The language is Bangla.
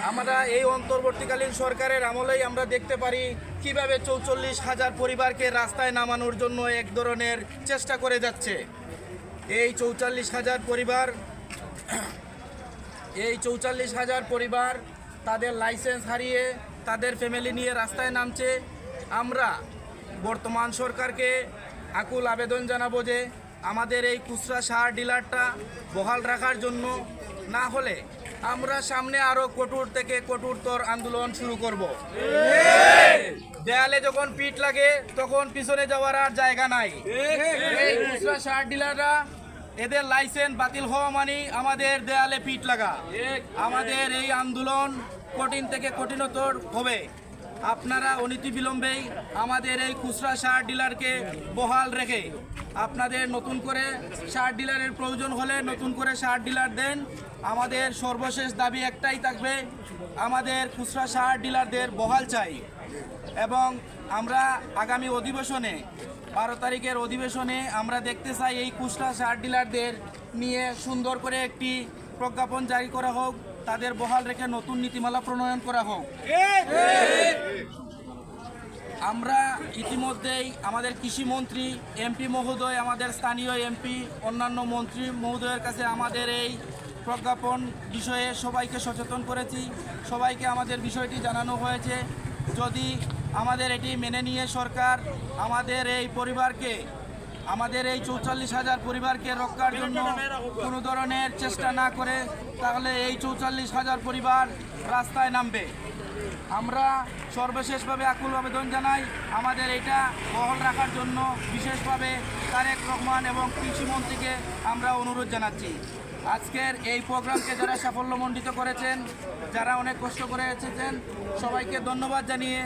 আমরা এই অন্তর্বর্তীকালীন সরকারের আমলেই আমরা দেখতে পারি কিভাবে ৪৪,০০০ পরিবারকে রাস্তায় নামানোর জন্য এক ধরনের চেষ্টা করে যাচ্ছে। এই ৪৪,০০০ পরিবার তাদের লাইসেন্স হারিয়ে তাদের ফ্যামিলি নিয়ে রাস্তায় নামছে। আমরা বর্তমান সরকারকে আকুল আবেদন জানাবো যে আমাদের এই খুচরা সার ডিলারটা বহাল রাখার জন্য, না হলে আমরা সামনে আরো কঠোর থেকে কঠোরতর আন্দোলন শুরু করব। দেয়ালে যখন পিঠ লাগে তখন পিছনে যাওয়ার আর জায়গা নাই। এই খুচরা সার ডিলাররা এদের লাইসেন্স বাতিল হওয়া মানে আমাদের দেয়ালে পিঠ লাগা। আমাদের এই আন্দোলন কঠিন থেকে কঠিনতর হবে। আপনারা অনতিবিলম্বেই আমাদের এই খুচরা সার ডিলারকে বহাল রেখে আপনাদের নতুন করে সার ডিলারের প্রয়োজন হলে নতুন করে সার ডিলার দেন। আমাদের সর্বশেষ দাবি একটাই থাকবে, আমাদের খুচরা সার ডিলারদের বহাল চাই। এবং আমরা আগামী অধিবেশনে 12 তারিখের অধিবেশনে আমরা দেখতে চাই এই খুচরা সার ডিলারদের নিয়ে সুন্দর করে একটি প্রজ্ঞাপন জারি করা হোক, তাদের বহাল রেখে নতুন নীতিমালা প্রণয়ন করা হোক। আমরা ইতিমধ্যেই আমাদের কৃষিমন্ত্রী এমপি মহোদয়, আমাদের স্থানীয় এমপি, অন্যান্য মন্ত্রী মহোদয়ের কাছে আমাদের এই প্রজ্ঞাপন বিষয়ে সবাইকে সচেতন করেছি। সবাইকে আমাদের বিষয়টি জানানো হয়েছে। যদি আমাদের এটি মেনে নিয়ে সরকার আমাদের এই পরিবারকে, আমাদের এই ৪৪,০০০ পরিবারকে রক্ষার জন্য কোনো ধরনের চেষ্টা না করে, তাহলে এই ৪৪,০০০ পরিবার রাস্তায় নামবে। আমরা সর্বশেষভাবে আকুল আবেদন জানাই আমাদের এটা বহাল রাখার জন্য। বিশেষভাবে তারেক রহমান এবং কৃষিমন্ত্রীকে আমরা অনুরোধ জানাচ্ছি। আজকের এই প্রোগ্রামকে যারা সাফল্যমণ্ডিত করেছেন, যারা অনেক কষ্ট করে এসেছেন, সবাইকে ধন্যবাদ জানিয়ে